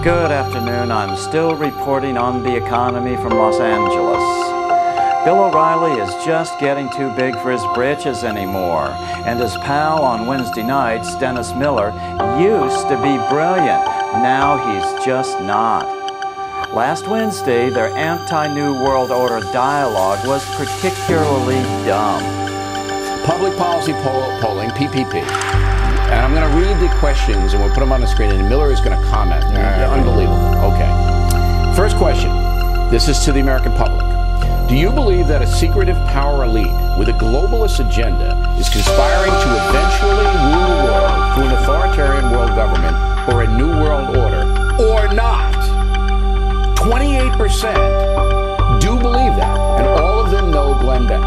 Good afternoon. I'm still reporting on the economy from Los Angeles. Bill O'Reilly is just getting too big for his britches anymore, and his pal on Wednesday nights, Dennis Miller, used to be brilliant. Now he's just not. Last Wednesday, their anti-New World Order dialogue was particularly dumb. Public policy polling, PPP. And I'm going to read the questions, and we'll put them on the screen, and Miller is going to comment. Unbelievable. Okay. First question. This is to the American public. Do you believe that a secretive power elite with a globalist agenda is conspiring to eventually rule the world through an authoritarian world government or a new world order, or not? 28% do believe that, and all of them know Glenn Beck.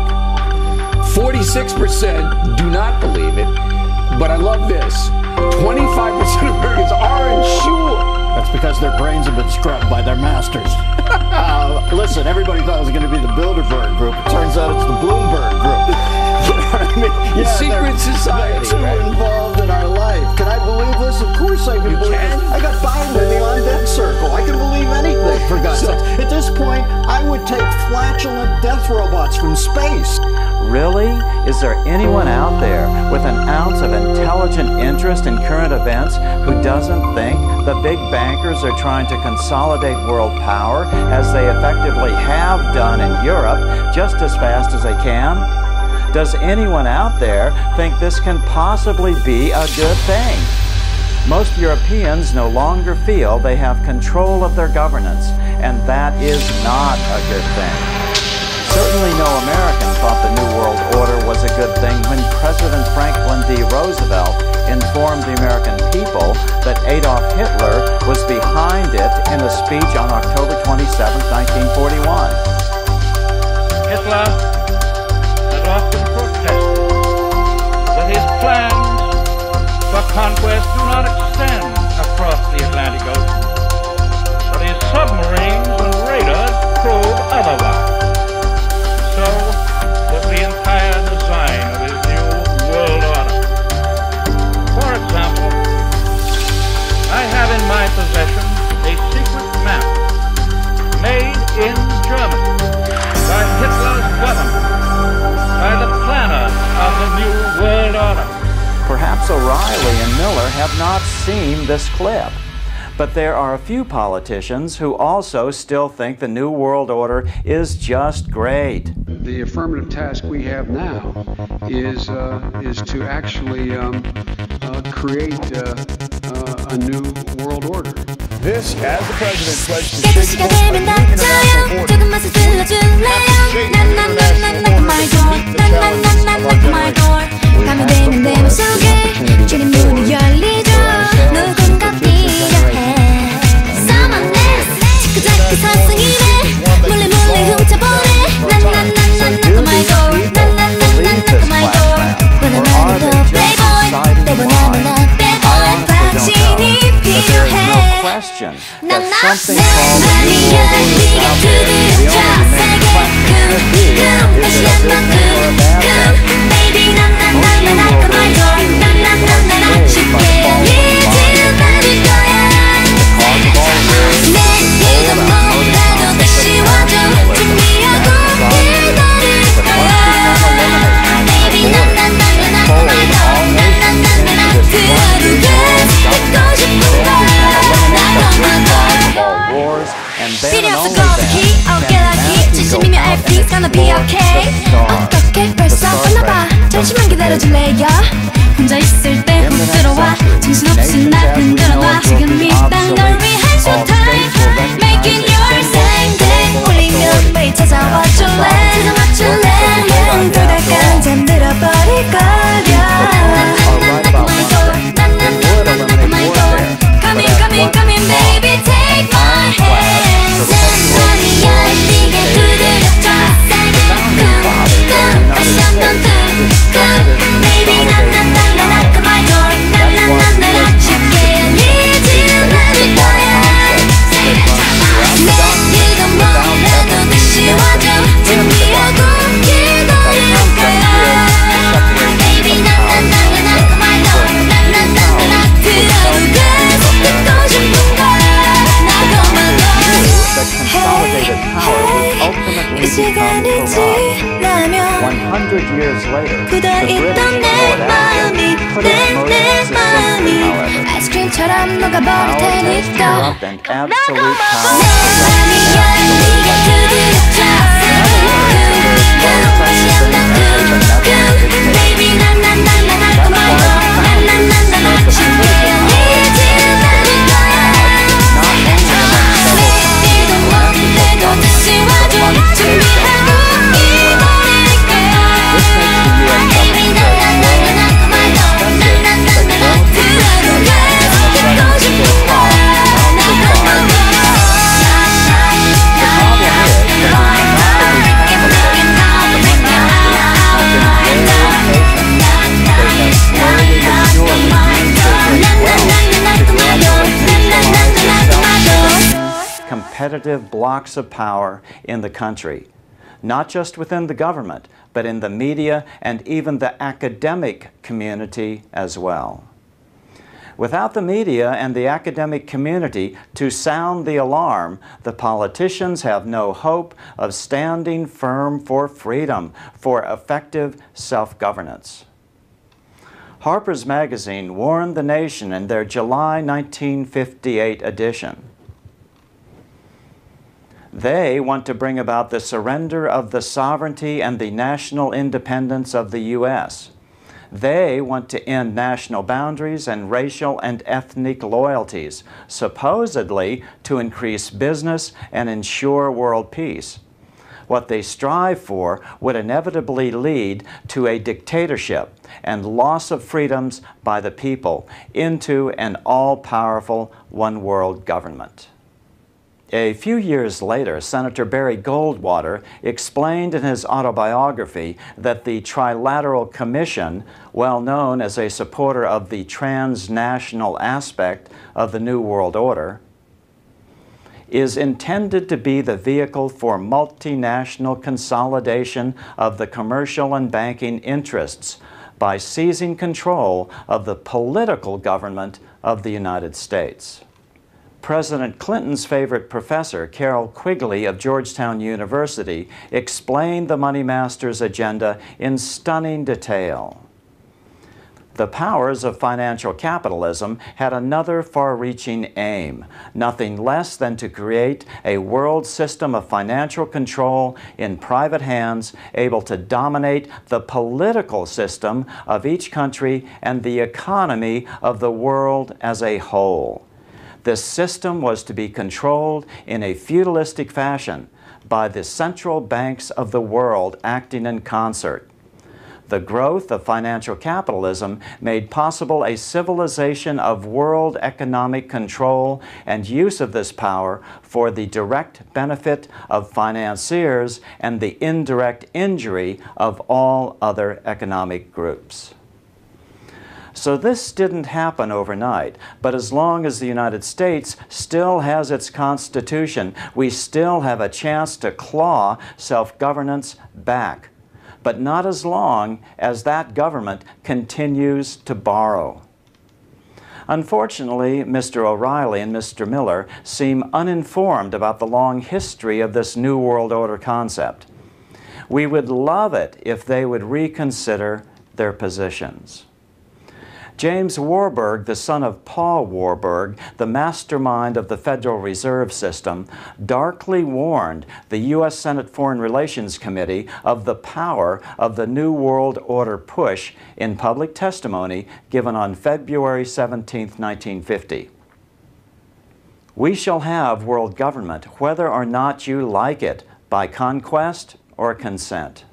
46% do not believe it. But I love this. 25% of Americans aren't sure. That's because their brains have been scrubbed by their masters. Listen, everybody thought it was going to be the Bilderberg group. It turns out it's the Bloomberg group. You know what I mean? Yeah, secret society. They're too involved in our life. Can I believe this? Of course I can believe it. I got Biden in the on-deck circle. I can believe anything, for God's sake. At this point, I would take flatulent death robots from space. Really? Is there anyone out there with an ounce of intelligent interest in current events who doesn't think the big bankers are trying to consolidate world power, as they effectively have done in Europe, just as fast as they can? Does anyone out there think this can possibly be a good thing? Most Europeans no longer feel they have control of their governance, and that is not a good thing. Certainly no American thought the New World Order was a good thing when President Franklin D. Roosevelt informed the American people that Adolf Hitler was behind it in a speech on October 27, 1941. Hitler had often protested that his plans for conquest do not extend across the Atlantic Ocean, but his submarines and radars prove otherwise. So was the entire design of his new world order. For example, I have in my possession a secret map made in Germany by Hitler's government, by the planners of the new world order. Perhaps O'Reilly and Miller have not seen this clip. But there are a few politicians who also still think the New World Order is just great. The affirmative task we have now is to actually create a new world order. This, as the president pledged to 깨끗이가 되면 닥쳐요 조금만 서둘러줄래요 난난난난 knock my door 난난난난 knock my door 가면 되면 내 맘속에 주린 문이 열리죠 누군가 필요해 Someone else 자꾸 상승이네 몰래 몰래 훔쳐보네 난난난난 knock my door 난난난난 knock my door 원하는 너 playboy 내 원하는 나 bad boy 당신이 필요해 Question that something called the New World Order out there, the only remaining question could be, is it a good thing or a bad thing? Baby, 난난난난 knock my door 난난난난 쉽게 잊어버릴 거야 내 이름 뭐라도 다시 와줘 준비하고 기다릴 거야 Baby, 난난난난 knock my door 난난난난 그 하루에 듣고 싶은 거야 필요 없어 거기 어깨라기 진심이면 everything's gonna be okay 어떻게 벌써 끝나봐 잠시만 기다려줄래요 혼자 있을 때 훅 들어와 정신없이 날 흔들어놔 지금 이딴 널 위한 showtime Making your same thing 울리면 매일 찾아와 줄래 찾아와 줄래 돌아간 잠들어버릴 거야 Come in, come in, come in, baby, take my hand. 넌이 열리게 두드려줘. 세게 쿵, 쿵, 다시 한번 쿵, 쿵. Baby, 난 100 years later, the British 굳어있던 내 ignored 마음이 action, put its motives 마음이 succinctly, however. 아이스크림처럼 녹아버릴 Power takes 테니까 corrupt and absolute power. 내 맘이 열리게 두드려줘 Baby 나나나나나 나나나나나 신뢰하지 내일도 먼데도 다시 와줘 준비하고 기다릴게 Baby 나나나나나 나나나나나 들어가 듣고 싶어 competitive blocks of power in the country, not just within the government, but in the media and even the academic community as well. Without the media and the academic community to sound the alarm, the politicians have no hope of standing firm for freedom, for effective self-governance. Harper's Magazine warned the nation in their July 1958 edition. They want to bring about the surrender of the sovereignty and the national independence of the U.S. They want to end national boundaries and racial and ethnic loyalties, supposedly to increase business and ensure world peace. What they strive for would inevitably lead to a dictatorship and loss of freedoms by the people into an all-powerful one-world government. A few years later, Senator Barry Goldwater explained in his autobiography that the Trilateral Commission, well known as a supporter of the transnational aspect of the New World Order, is intended to be the vehicle for multinational consolidation of the commercial and banking interests by seizing control of the political government of the United States. President Clinton's favorite professor, Carol Quigley of Georgetown University, explained the Money Master's agenda in stunning detail. The powers of financial capitalism had another far-reaching aim, nothing less than to create a world system of financial control in private hands, able to dominate the political system of each country and the economy of the world as a whole. This system was to be controlled in a feudalistic fashion by the central banks of the world acting in concert. The growth of financial capitalism made possible a civilization of world economic control and use of this power for the direct benefit of financiers and the indirect injury of all other economic groups. So this didn't happen overnight, but as long as the United States still has its Constitution, we still have a chance to claw self-governance back. But not as long as that government continues to borrow. Unfortunately, Mr. O'Reilly and Mr. Miller seem uninformed about the long history of this New World Order concept. We would love it if they would reconsider their positions. James Warburg, the son of Paul Warburg, the mastermind of the Federal Reserve System, darkly warned the U.S. Senate Foreign Relations Committee of the power of the New World Order push in public testimony given on February 17, 1950. We shall have world government whether or not you like it, by conquest or consent.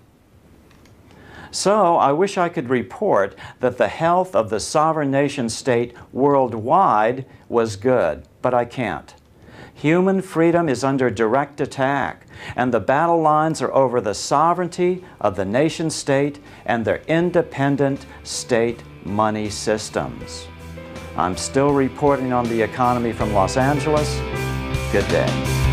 So I wish I could report that the health of the sovereign nation state worldwide was good, but I can't. Human freedom is under direct attack, and the battle lines are over the sovereignty of the nation state and their independent state money systems. I'm still reporting on the economy from Los Angeles. Good day.